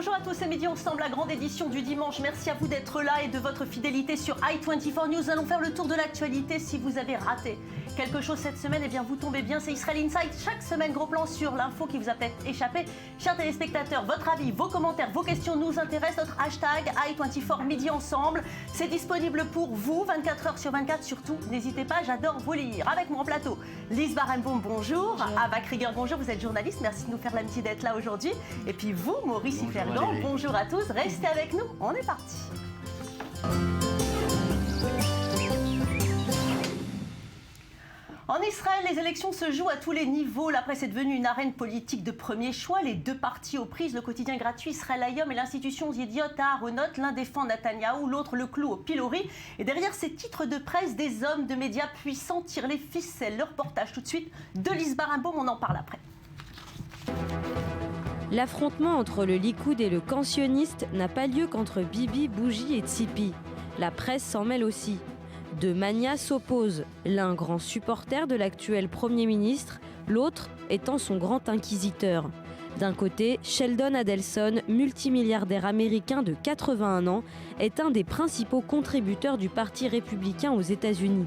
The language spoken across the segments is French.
Bonjour à tous, c'est Midi Ensemble, la grande édition du dimanche. Merci à vous d'être là et de votre fidélité sur i24 News. Nous allons faire le tour de l'actualité. Si vous avez raté quelque chose cette semaine, eh bien vous tombez bien, c'est Israel Insight. Chaque semaine, gros plan sur l'info qui vous a peut-être échappé. Chers téléspectateurs, votre avis, vos commentaires, vos questions nous intéressent. Notre hashtag i24 Midi Ensemble, c'est disponible pour vous 24 heures sur 24. Surtout, n'hésitez pas, j'adore vous lire. Avec moi en plateau, Lise Barenboim, bonjour. Ava Krieger, bonjour, vous êtes journaliste. Merci de nous faire l'amitié d'être là aujourd'hui. Et puis vous, Maurice Fergan, bonjour à tous. Restez avec nous, on est parti. En Israël, les élections se jouent à tous les niveaux. La presse est devenue une arène politique de premier choix. Les deux partis aux prises, le quotidien gratuit Israël Hayom et l'institution Yediot Aharonot, l'un défend Netanyahou, l'autre le cloue au pilori. Et derrière ces titres de presse, des hommes de médias puissants tirent les ficelles. Le reportage tout de suite de Lise Barenboim, on en parle après. L'affrontement entre le Likoud et le camp sioniste n'a pas lieu qu'entre Bibi, Bougie et Tzipi. La presse s'en mêle aussi. Deux manias s'opposent, l'un grand supporter de l'actuel Premier ministre, l'autre étant son grand inquisiteur. D'un côté, Sheldon Adelson, multimilliardaire américain de 81 ans, est un des principaux contributeurs du Parti républicain aux États-Unis.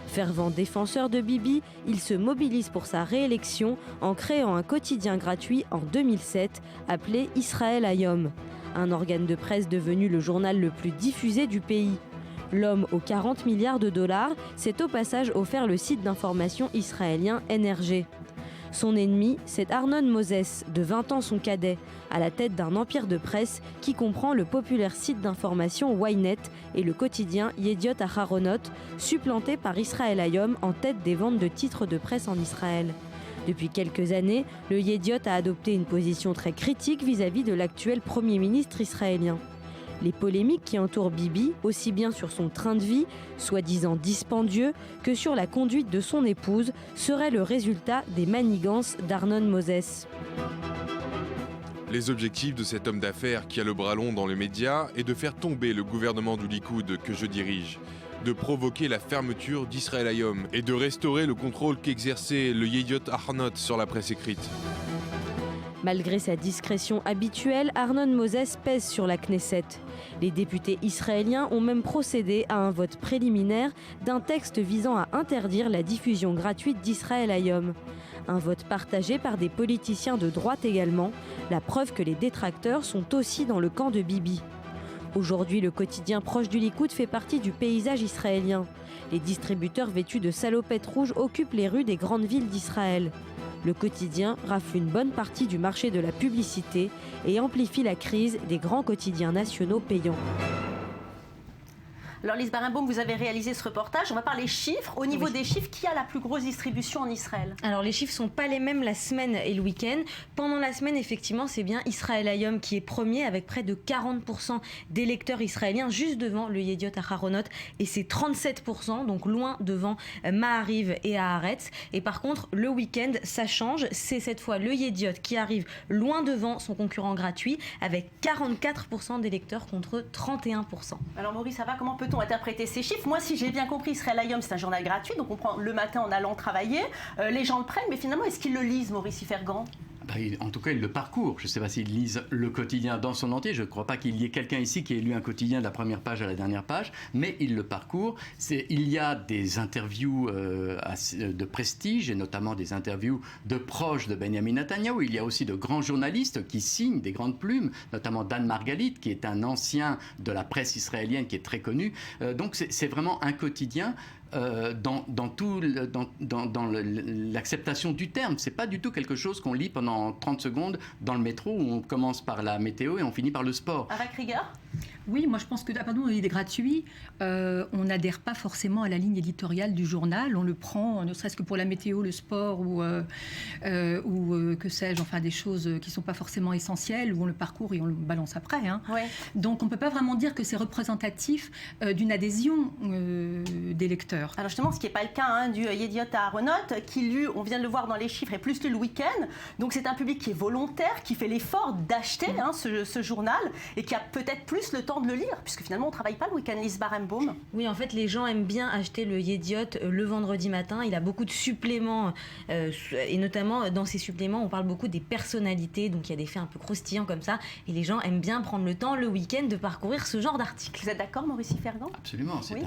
Fervent défenseur de Bibi, il se mobilise pour sa réélection en créant un quotidien gratuit en 2007 appelé Israël Hayom, un organe de presse devenu le journal le plus diffusé du pays. L'homme aux 40 milliards de dollars s'est au passage offert le site d'information israélien NRG. Son ennemi, c'est Arnon Moses, de 20 ans son cadet, à la tête d'un empire de presse qui comprend le populaire site d'information Ynet et le quotidien Yediot Aharonot, supplanté par Israël Hayom en tête des ventes de titres de presse en Israël. Depuis quelques années, le Yediot a adopté une position très critique vis-à-vis de l'actuel Premier ministre israélien. Les polémiques qui entourent Bibi, aussi bien sur son train de vie, soi-disant dispendieux, que sur la conduite de son épouse, seraient le résultat des manigances d'Arnon Moses. Les objectifs de cet homme d'affaires qui a le bras long dans les médias est de faire tomber le gouvernement du Likoud que je dirige, de provoquer la fermeture d'Israël Hayom et de restaurer le contrôle qu'exerçait le Yediot Aharonot sur la presse écrite. Malgré sa discrétion habituelle, Arnon Moses pèse sur la Knesset. Les députés israéliens ont même procédé à un vote préliminaire d'un texte visant à interdire la diffusion gratuite d'Israël Hayom. Un vote partagé par des politiciens de droite également, la preuve que les détracteurs sont aussi dans le camp de Bibi. Aujourd'hui, le quotidien proche du Likoud fait partie du paysage israélien. Les distributeurs vêtus de salopettes rouges occupent les rues des grandes villes d'Israël. Le quotidien rafle une bonne partie du marché de la publicité et amplifie la crise des grands quotidiens nationaux payants. Alors Lise Barenboim, vous avez réalisé ce reportage. On va parler chiffres. Au niveau des chiffres, qui a la plus grosse distribution en Israël? Alors les chiffres ne sont pas les mêmes la semaine et le week-end. Pendant la semaine, effectivement, c'est bien Israël Hayom qui est premier avec près de 40% des lecteurs israéliens, juste devant le Yediot Aharonot, et c'est 37%, donc loin devant Maariv et Haaretz. Et par contre, le week-end, ça change. C'est cette fois le Yediot qui arrive loin devant son concurrent gratuit avec 44% des lecteurs contre 31%. Alors Maurice, ça va? Comment peut-on interpréter ces chiffres? Moi, si j'ai bien compris, Israël Hayom, c'est un journal gratuit, donc on prend le matin en allant travailler. Les gens le prennent, mais finalement, est-ce qu'ils le lisent, Maurice Fergan? En tout cas, il le parcourt. Je ne sais pas s'ils lisent le quotidien dans son entier. Je ne crois pas qu'il y ait quelqu'un ici qui ait lu un quotidien de la première page à la dernière page, mais il le parcourt. Il y a des interviews de prestige, et notamment des interviews de proches de Benjamin Netanyahou. Il y a aussi de grands journalistes qui signent des grandes plumes, notamment Dan Margalit, qui est un ancien de la presse israélienne qui est très connu. Donc c'est vraiment un quotidien dans l'acceptation du terme. C'est pas du tout quelque chose qu'on lit pendant 30 secondes dans le métro où on commence par la météo et on finit par le sport. Ava Krieger? Oui, moi je pense que, il est gratuit, on n'adhère pas forcément à la ligne éditoriale du journal, on le prend, ne serait-ce que pour la météo, le sport ou que sais-je, enfin des choses qui ne sont pas forcément essentielles, où on le parcourt et on le balance après. Hein. Ouais. Donc on ne peut pas vraiment dire que c'est représentatif d'une adhésion des lecteurs. Alors justement, ce qui n'est pas le cas du Yediot Aharonot, qui lui, on vient de le voir dans les chiffres, est plus lu le week-end. Donc c'est un public qui est volontaire, qui fait l'effort d'acheter ce journal et qui a peut-être plus le temps temps de le lire, puisque finalement on ne travaille pas le week-end, Lise Barenbaum. Oui, en fait, les gens aiment bien acheter le Yediot le vendredi matin. Il a beaucoup de suppléments, et notamment dans ces suppléments, on parle beaucoup des personnalités, donc il y a des faits un peu croustillants comme ça, et les gens aiment bien prendre le temps le week-end de parcourir ce genre d'articles. Vous êtes d'accord, Maurice Fergan? Absolument, Oui.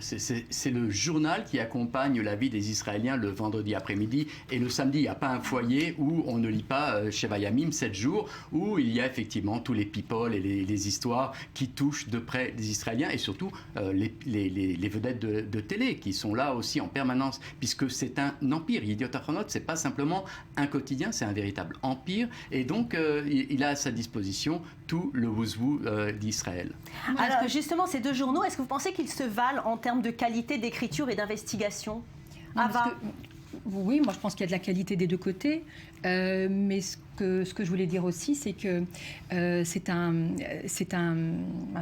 c'est le journal qui accompagne la vie des Israéliens le vendredi après-midi, et le samedi, il n'y a pas un foyer où on ne lit pas Sheva Yamim, 7 jours, où il y a effectivement tous les people et les histoires qui touchent de près les Israéliens, et surtout les vedettes de télé qui sont là aussi en permanence, puisque c'est un empire. Yediot Ahronot, c'est pas simplement un quotidien, c'est un véritable empire, et donc il a à sa disposition tout le wouzou d'Israël. Alors justement, ces deux journaux, est-ce que vous pensez qu'ils se valent en termes de qualité d'écriture et d'investigation? Oui, moi je pense qu'il y a de la qualité des deux côtés, mais ce que je voulais dire aussi, c'est que c'est un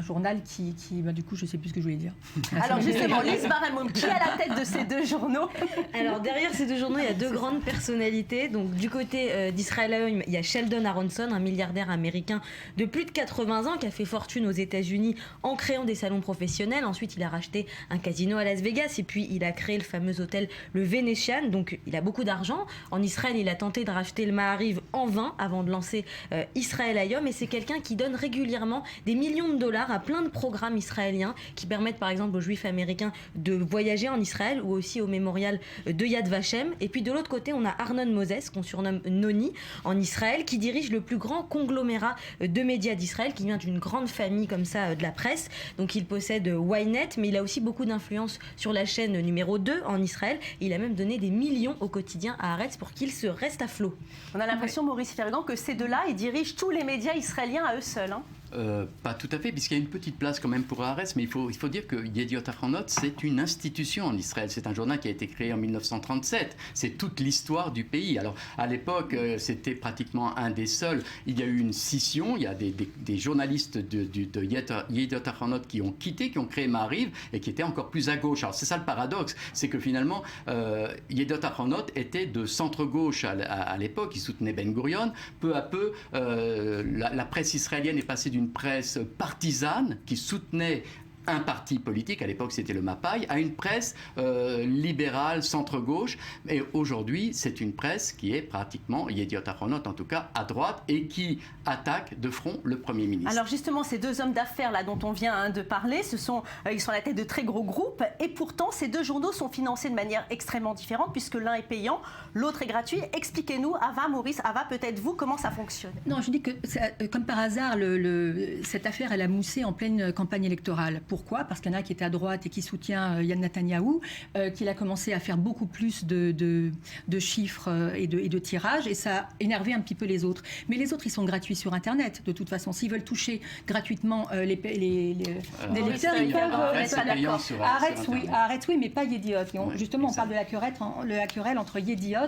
journal qui du coup, je ne sais plus ce que je voulais dire. Alors justement, Lise Barenbaum, qui est à la tête de ces deux journaux? Alors derrière ces deux journaux, il y a deux grandes personnalités. Donc du côté d'Israël Hayom, il y a Sheldon Aronson, un milliardaire américain de plus de 80 ans qui a fait fortune aux États-Unis en créant des salons professionnels. Ensuite, il a racheté un casino à Las Vegas et puis il a créé le fameux hôtel le Venetian. Donc il a beaucoup d'argent. En Israël, il a tenté de racheter le Maariv en vain avant de lancer Israël Hayom, et c'est quelqu'un qui donne régulièrement des millions de dollars à plein de programmes israéliens qui permettent par exemple aux juifs américains de voyager en Israël ou aussi au mémorial de Yad Vashem. Et puis de l'autre côté, on a Arnon Moses, qu'on surnomme Noni, en Israël, qui dirige le plus grand conglomérat de médias d'Israël, qui vient d'une grande famille comme ça de la presse. Donc il possède Ynet, mais il a aussi beaucoup d'influence sur la chaîne numéro 2 en Israël. Il a même donné des millions au quotidien à Haaretz pour qu'il se reste à flot. On a l'impression, Maurice Fergan, que ces deux-là, ils dirigent tous les médias israéliens à eux seuls. Pas tout à fait, puisqu'il y a une petite place quand même pour Haaretz, mais il faut dire que Yediot Ahronot, c'est une institution en Israël. C'est un journal qui a été créé en 1937. C'est toute l'histoire du pays. Alors, à l'époque, c'était pratiquement un des seuls. Il y a eu une scission. Il y a des journalistes de Yediot Ahronot qui ont quitté, qui ont créé Maariv, et qui étaient encore plus à gauche. Alors, c'est ça le paradoxe, c'est que finalement, Yediot Ahronot était de centre-gauche à l'époque. Il soutenait Ben Gurion. Peu à peu, la presse israélienne est passée d'une presse partisane qui soutenait un parti politique, à l'époque c'était le Mapai, à une presse libérale, centre-gauche, et aujourd'hui c'est une presse qui est pratiquement, Yediot Ahronot en tout cas, à droite, et qui attaque de front le Premier ministre. Alors justement, ces deux hommes d'affaires là dont on vient de parler, ils sont à la tête de très gros groupes, et pourtant ces deux journaux sont financés de manière extrêmement différente, puisque l'un est payant, l'autre est gratuit. Expliquez-nous, Ava, Maurice, Ava, peut-être vous, comment ça fonctionne? Non, je dis que comme par hasard, cette affaire elle a moussé en pleine campagne électorale. Pourquoi? Parce qu'il y en a qui était à droite et qui soutient Yann Netanyahou, qu'il a commencé à faire beaucoup plus de chiffres et de tirages, et ça a énervé un petit peu les autres. Mais les autres, ils sont gratuits sur Internet, de toute façon. S'ils veulent toucher gratuitement les lecteurs, ils peuvent... Haaretz, oui, mais pas Yediot. Justement, on parle de la querelle entre Yediot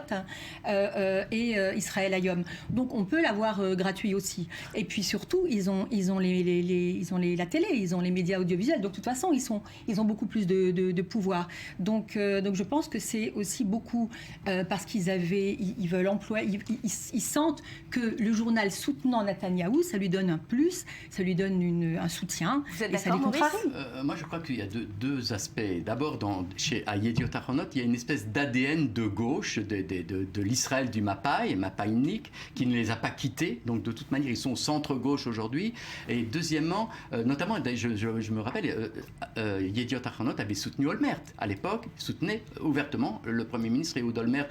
et Israël Hayom. Donc, on peut l'avoir gratuit aussi. Et puis, surtout, ils ont la télé, ils ont les médias audiovisuels. Donc, de toute façon, ils ont beaucoup plus de pouvoir. Donc, je pense que c'est aussi beaucoup parce ils veulent employer, ils sentent que le journal soutenant Netanyahou, ça lui donne un plus, ça lui donne un soutien. Vous êtes et ça les contrarie. Moi, je crois qu'il y a deux aspects. D'abord, à Yediot Ahronot, il y a une espèce d'ADN de gauche de l'Israël du Mapaïnik, qui ne les a pas quittés. Donc, de toute manière, ils sont centre-gauche aujourd'hui. Et deuxièmement, notamment, je me rappelle, Yediot Ahronot avait soutenu Olmert à l'époque, soutenait ouvertement le Premier ministre Ehud Olmert.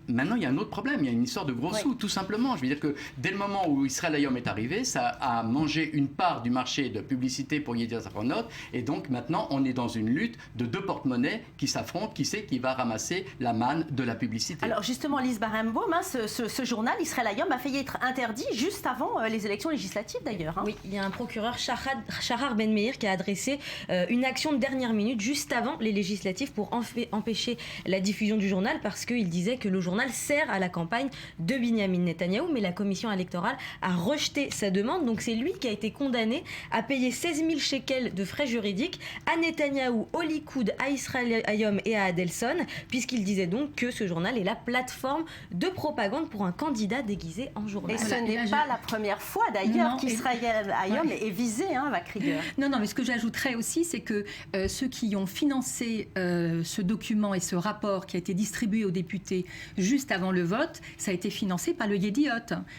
Maintenant, il y a un autre problème, il y a une histoire de gros sous, tout simplement. Je veux dire que dès le moment où Israël Hayom est arrivé, ça a mangé une part du marché de publicité pour Yediot Ahronot, et donc maintenant, on est dans une lutte de deux porte-monnaies qui s'affrontent, qui sait qui va ramasser la manne de la publicité. Alors justement, Lise Barenbaum, ce journal, Israël Hayom, a failli être interdit juste avant les élections législatives d'ailleurs. Oui, il y a un procureur, Shahar Ben Meir, qui a adressé une action de dernière minute juste avant les législatives pour empêcher la diffusion du journal, parce qu'il disait que le journal journal sert à la campagne de Binyamin Netanyahou, mais la commission électorale a rejeté sa demande. Donc c'est lui qui a été condamné à payer 16 000 shekels de frais juridiques à Netanyahou, au Likoud, à Israël Hayom et à Adelson, puisqu'il disait donc que ce journal est la plateforme de propagande pour un candidat déguisé en journal. Et ce n'est pas la première fois d'ailleurs qu'Israël Hayom est visé, Krieger. Non, mais ce que j'ajouterais aussi, c'est que ceux qui ont financé ce document et ce rapport qui a été distribué aux députés juste avant le vote, ça a été financé par le Yediot.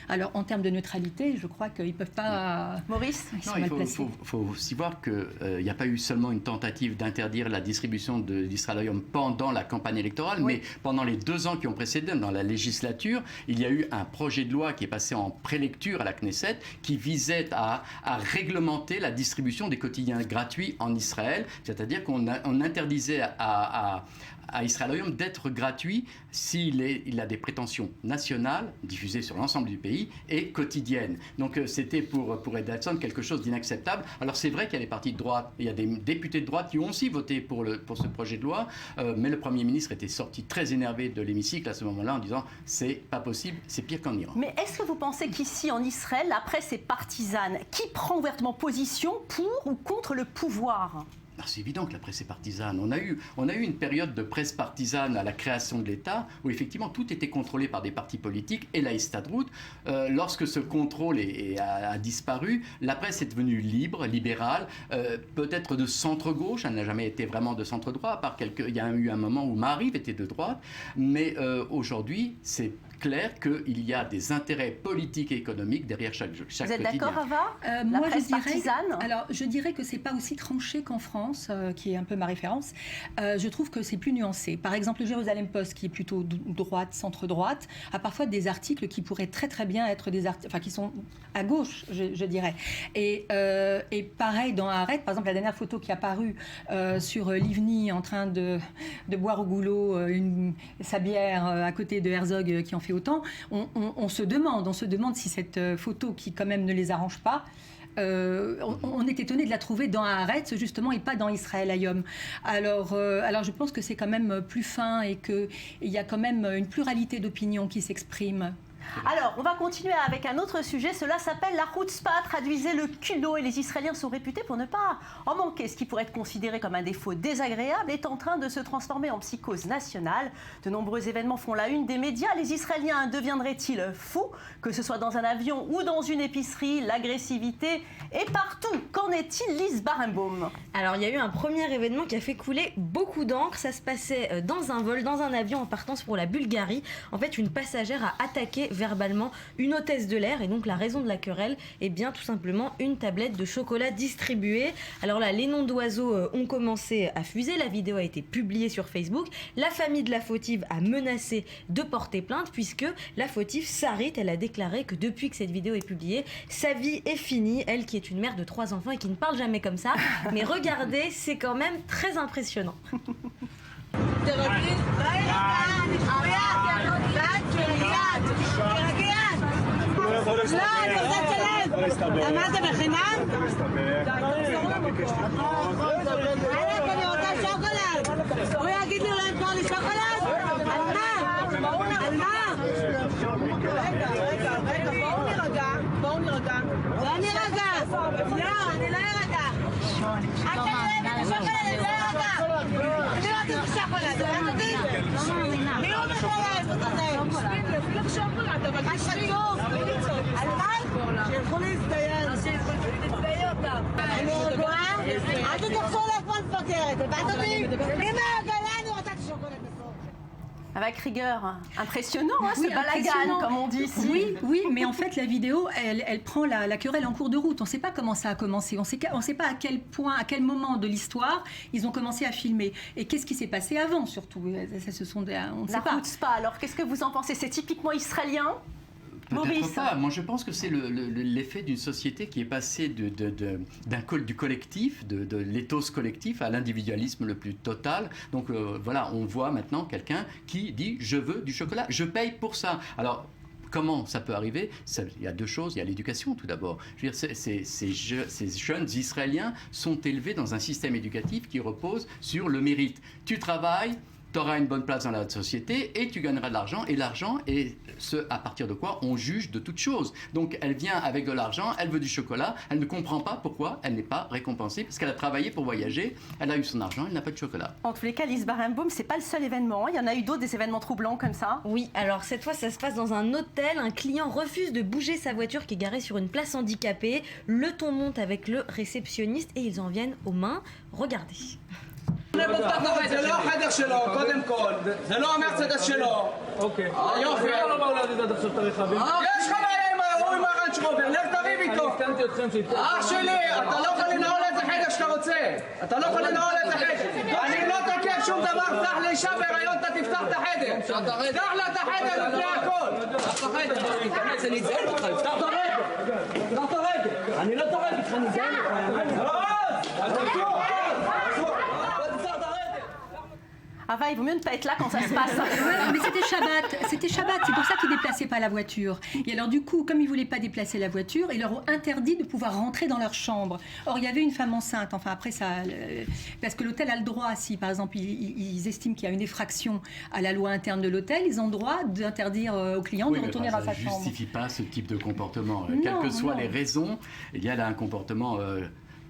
Alors en termes de neutralité, je crois qu'ils ne peuvent pas... Maurice, ils sont mal placés. Il faut aussi voir qu'il n'y a pas eu seulement une tentative d'interdire la distribution d'Israël Hayom pendant la campagne électorale, mais pendant les 2 ans qui ont précédé, dans la législature, il y a eu un projet de loi qui est passé en prélecture à la Knesset qui visait à réglementer la distribution des quotidiens gratuits en Israël, c'est-à-dire qu'on interdisait à Israël Hayom d'être gratuit s'il a des prétentions nationales, diffusées sur l'ensemble du pays, et quotidiennes. Donc c'était pour Edelson quelque chose d'inacceptable. Alors c'est vrai qu'il y a des partis de droite, il y a des députés de droite qui ont aussi voté pour ce projet de loi, mais le Premier ministre était sorti très énervé de l'hémicycle à ce moment-là en disant « c'est pas possible, c'est pire qu'en Iran ». Mais est-ce que vous pensez qu'ici en Israël, la presse est partisane? Qui prend ouvertement position pour ou contre le pouvoir? C'est évident que la presse est partisane. On a eu une période de presse partisane à la création de l'État où effectivement tout était contrôlé par des partis politiques et la Histadrout. Lorsque ce contrôle a disparu, la presse est devenue libre, libérale, peut-être de centre-gauche. Elle n'a jamais été vraiment de centre-droit, à part il y a eu un moment où Maariv était de droite. Mais aujourd'hui, c'est clair qu'il y a des intérêts politiques et économiques derrière chaque quotidien. Vous êtes d'accord, Ava? Moi, je dirais que c'est pas aussi tranché qu'en France, qui est un peu ma référence. Je trouve que c'est plus nuancé. Par exemple, le Jérusalem Post, qui est plutôt droite, centre-droite, a parfois des articles qui pourraient très très bien être des articles, enfin qui sont à gauche, je dirais. Et pareil dans Haaretz, par exemple, la dernière photo qui est apparue sur Livni en train de boire au goulot sa bière à côté de Herzog qui en fait autant, on se demande si cette photo qui quand même ne les arrange pas, on est étonné de la trouver dans Haaretz justement et pas dans Israël Hayom. Alors je pense que c'est quand même plus fin et qu'il y a quand même une pluralité d'opinions qui s'expriment. Alors, on va continuer avec un autre sujet. Cela s'appelle la chutzpah, traduisez le culot. Et les Israéliens sont réputés pour ne pas en manquer. Ce qui pourrait être considéré comme un défaut désagréable est en train de se transformer en psychose nationale. De nombreux événements font la une des médias. Les Israéliens deviendraient-ils fous? Que ce soit dans un avion ou dans une épicerie, l'agressivité est partout. Qu'en est-il, Lise Barenbaum? Alors, il y a eu un premier événement qui a fait couler beaucoup d'encre. Ça se passait dans un vol, dans un avion en partance pour la Bulgarie. En fait, une passagère a attaqué verbalement une hôtesse de l'air et donc la raison de la querelle est bien tout simplement une tablette de chocolat distribuée. Alors là, les noms d'oiseaux ont commencé à fuser, la vidéo a été publiée sur Facebook, la famille de la fautive a menacé de porter plainte puisque la fautive Sarit, elle a déclaré que depuis que cette vidéo est publiée, sa vie est finie, elle qui est une mère de 3 enfants et qui ne parle jamais comme ça, mais regardez, c'est quand même très impressionnant. Avec Krieger, impressionnant, ce balagan, comme on dit ici. Oui, mais en fait, la vidéo, elle prend la querelle en cours de route. On ne sait pas comment ça a commencé. On ne sait pas à quel point, à quel moment de l'histoire, ils ont commencé à filmer. Et qu'est-ce qui s'est passé avant, surtout? On ne sait pas. Chutzpah, alors, qu'est-ce que vous en pensez? C'est typiquement israélien? Peut-être pas. Moi, je pense que c'est l'effet d'une société qui est passée du collectif, de l'éthos collectif à l'individualisme le plus total. Donc voilà, on voit maintenant quelqu'un qui dit « je veux du chocolat, je paye pour ça ». Alors, comment ça peut arriver? Il y a 2 choses. Il y a l'éducation, tout d'abord. Je veux dire, ces jeunes Israéliens sont élevés dans un système éducatif qui repose sur le mérite. Tu travailles, tu auras une bonne place dans la société et tu gagneras de l'argent. Et l'argent est ce à partir de quoi on juge de toute chose. Donc elle vient avec de l'argent, elle veut du chocolat, elle ne comprend pas pourquoi elle n'est pas récompensée parce qu'elle a travaillé pour voyager, elle a eu son argent, elle n'a pas de chocolat. En tous les cas, Lise Barenboim, c'est pas le seul événement. Il y en a eu d'autres, des événements troublants comme ça. Oui, alors cette fois ça se passe dans un hôtel. Un client refuse de bouger sa voiture qui est garée sur une place handicapée. Le ton monte avec le réceptionniste et ils en viennent aux mains. Regardez. זה לא החדר שלו, קודם כל, זה לא המרצדס שלו. אוקיי. יופי. למה לא להזיז עד עכשיו את הרכבים? יש לך בעיה עם ההוא עם הרנץ' רובר, לך תריב איתו. הסכמתי אתכם שיתקדם. אח שלי, אתה לא יכול לנעול איזה חדר שאתה רוצה. אתה לא יכול לנעול איזה חדר. אני לא תוקף שום דבר, פתח לאישה בהיריון, אתה תפתח את החדר. פתח לה את החדר לפני הכל. פתח את החדר. תיכנס, אני אזיין אותך, פתח את הרגל. פתח את הרגל. אני לא תורג איתך, אני אזיין אותך. Ava, il vaut mieux ne pas être là quand ça se passe. Ouais, mais c'était Shabbat, c'est pour ça qu'ils ne déplaçaient pas la voiture. Et alors du coup, comme ils ne voulaient pas déplacer la voiture, ils leur ont interdit de pouvoir rentrer dans leur chambre. Or, il y avait une femme enceinte, enfin après ça, parce que l'hôtel a le droit, si par exemple ils estiment qu'il y a une effraction à la loi interne de l'hôtel, ils ont le droit d'interdire aux clients de retourner à sa chambre. Ça ne justifie pas ce type de comportement. Quelles que soient les raisons, il y a là un comportement...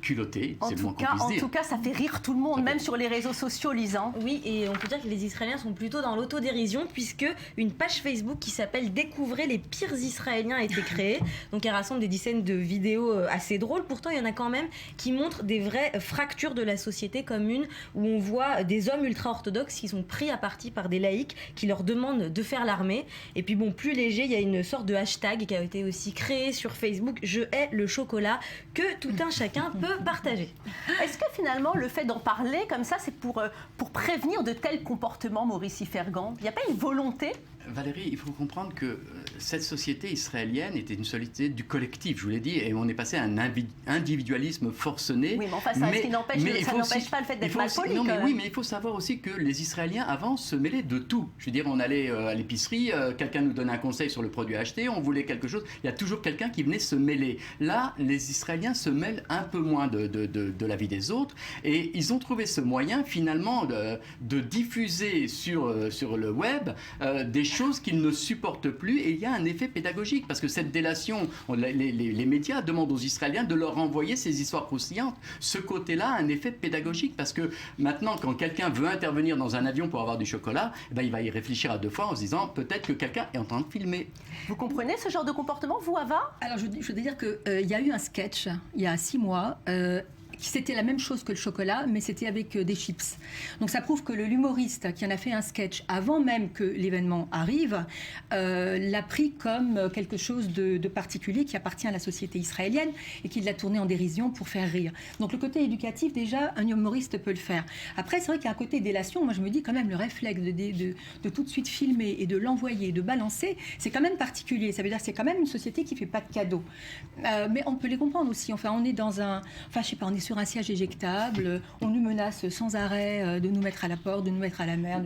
culotté, c'est le moins qu'on puisse dire. En tout cas, ça fait rire tout le monde, même sur les réseaux sociaux, Lise. Oui, et on peut dire que les Israéliens sont plutôt dans l'autodérision puisque une page Facebook qui s'appelle Découvrez les pires Israéliens a été créée. Donc elle rassemble des dizaines de vidéos assez drôles. Pourtant, il y en a quand même qui montrent des vraies fractures de la société, comme une où on voit des hommes ultra-orthodoxes qui sont pris à partie par des laïcs qui leur demandent de faire l'armée. Et puis bon, plus léger, il y a une sorte de hashtag qui a été aussi créé sur Facebook, Je hais le chocolat, que tout un chacun peut partager. Est-ce que finalement le fait d'en parler comme ça, c'est pour prévenir de tels comportements, Maurice Ifergan? Il n'y a pas une volonté? Valérie, il faut comprendre que cette société israélienne était une société du collectif, je vous l'ai dit, et on est passé à un individualisme forcené. Oui, mais enfin, ça n'empêche pas le fait d'être mal poli. Oui, mais il faut savoir aussi que les Israéliens, avant, se mêlaient de tout. Je veux dire, on allait à l'épicerie, quelqu'un nous donnait un conseil sur le produit à acheter, on voulait quelque chose, il y a toujours quelqu'un qui venait se mêler. Là, les Israéliens se mêlent un peu moins de la vie des autres, et ils ont trouvé ce moyen, finalement, de diffuser sur le web des choses qu'ils ne supportent plus, et il y a un effet pédagogique parce que cette délation, les médias demandent aux Israéliens de leur envoyer ces histoires croustillantes. Ce côté-là a un effet pédagogique parce que maintenant, quand quelqu'un veut intervenir dans un avion pour avoir du chocolat, il va y réfléchir à deux fois en se disant peut-être que quelqu'un est en train de filmer. Vous comprenez ce genre de comportement, vous, Ava? Alors je veux dire qu'il y a eu un sketch il y a 6 mois. C'était la même chose que le chocolat, mais c'était avec des chips. Donc ça prouve que l'humoriste qui en a fait un sketch avant même que l'événement arrive l'a pris comme quelque chose de particulier qui appartient à la société israélienne et qu'il l'a tourné en dérision pour faire rire. Donc le côté éducatif, déjà, un humoriste peut le faire. Après, c'est vrai qu'il y a un côté délation. Moi, je me dis quand même le réflexe de tout de suite filmer et de l'envoyer, de balancer, c'est quand même particulier. Ça veut dire que c'est quand même une société qui ne fait pas de cadeaux. Mais on peut les comprendre aussi. Enfin, on est dans un... Enfin, je sais pas, on est sur un siège éjectable, on nous menace sans arrêt de nous mettre à la porte, de nous mettre à la mer.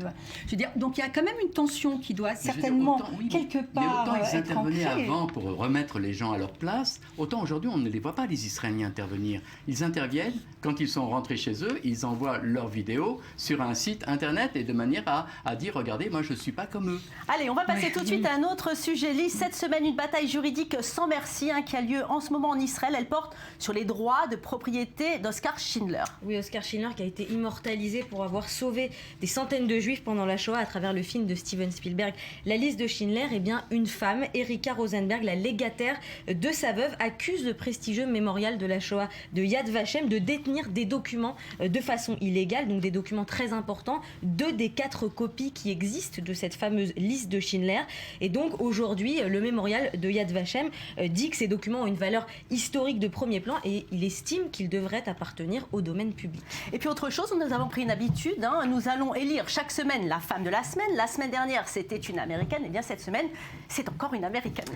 Je veux dire, donc il y a quand même une tension qui doit certainement quelque part autant ils être intervenaient ancrée. avant pour remettre les gens à leur place, autant aujourd'hui on ne les voit pas les Israéliens intervenir. Ils interviennent quand ils sont rentrés chez eux, ils envoient leurs vidéos sur un site internet et de manière à dire regardez, moi je ne suis pas comme eux. Allez, on va passer tout de suite à un autre sujet. Lise, cette semaine, une bataille juridique sans merci qui a lieu en ce moment en Israël. Elle porte sur les droits de propriété d'Oskar Schindler. Oui, Oskar Schindler qui a été immortalisé pour avoir sauvé des centaines de juifs pendant la Shoah à travers le film de Steven Spielberg. La liste de Schindler, eh bien, une femme, Erika Rosenberg, la légataire de sa veuve, accuse le prestigieux mémorial de la Shoah de Yad Vashem de détenir des documents de façon illégale, donc des documents très importants, 2 des 4 copies qui existent de cette fameuse liste de Schindler. Et donc aujourd'hui, le mémorial de Yad Vashem dit que ces documents ont une valeur historique de premier plan et il estime qu'ils devraient appartenir au domaine public. Et puis autre chose, nous avons pris une habitude, nous allons élire chaque semaine la femme de la semaine. La semaine dernière, c'était une américaine, et bien cette semaine, c'est encore une américaine.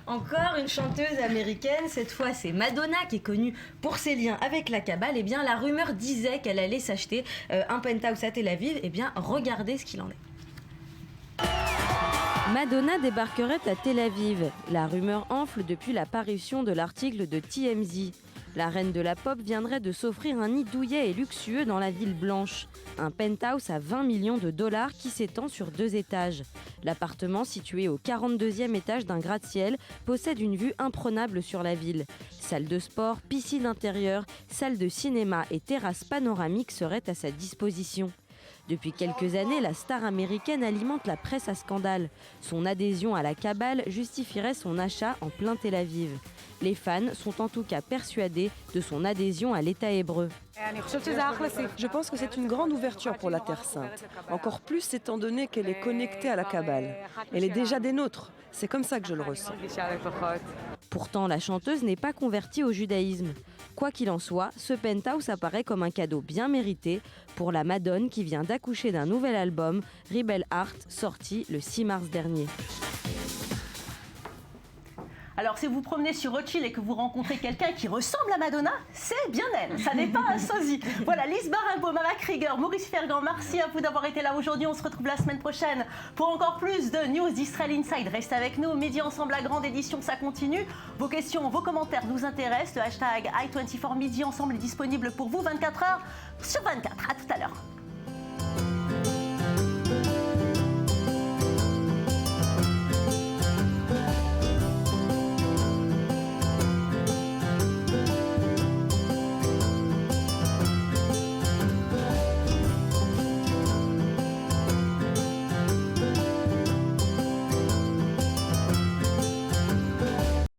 Encore une chanteuse américaine, cette fois c'est Madonna qui est connue pour ses liens avec la Kabbale. Et bien la rumeur disait qu'elle allait s'acheter un penthouse à Tel Aviv. Et bien regardez ce qu'il en est. Madonna débarquerait à Tel Aviv. La rumeur enfle depuis la parution de l'article de TMZ. La reine de la pop viendrait de s'offrir un nid douillet et luxueux dans la ville blanche. Un penthouse à 20 millions de dollars qui s'étend sur 2 étages. L'appartement, situé au 42e étage d'un gratte-ciel, possède une vue imprenable sur la ville. Salle de sport, piscine intérieure, salle de cinéma et terrasse panoramique seraient à sa disposition. Depuis quelques années, la star américaine alimente la presse à scandale. Son adhésion à la cabale justifierait son achat en plein Tel Aviv. Les fans sont en tout cas persuadés de son adhésion à l'État hébreu. Je pense que c'est une grande ouverture pour la Terre Sainte. Encore plus étant donné qu'elle est connectée à la cabale. Elle est déjà des nôtres. C'est comme ça que je le ressens. Pourtant, la chanteuse n'est pas convertie au judaïsme. Quoi qu'il en soit, ce penthouse apparaît comme un cadeau bien mérité pour la Madone qui vient d'accoucher d'un nouvel album, Rebel Heart, sorti le 6 mars dernier. Alors, si vous promenez sur Rothschild et que vous rencontrez quelqu'un qui ressemble à Madonna, c'est bien elle, ça n'est pas un sosie. Voilà, Lise Barimbaud, Mara Krieger, Maurice Fergan, merci à vous d'avoir été là aujourd'hui. On se retrouve la semaine prochaine pour encore plus de news d'Israël Inside. Restez avec nous, Midi Ensemble, la grande édition, ça continue. Vos questions, vos commentaires nous intéressent. Le hashtag i24 Midi Ensemble est disponible pour vous 24 heures sur 24. À tout à l'heure.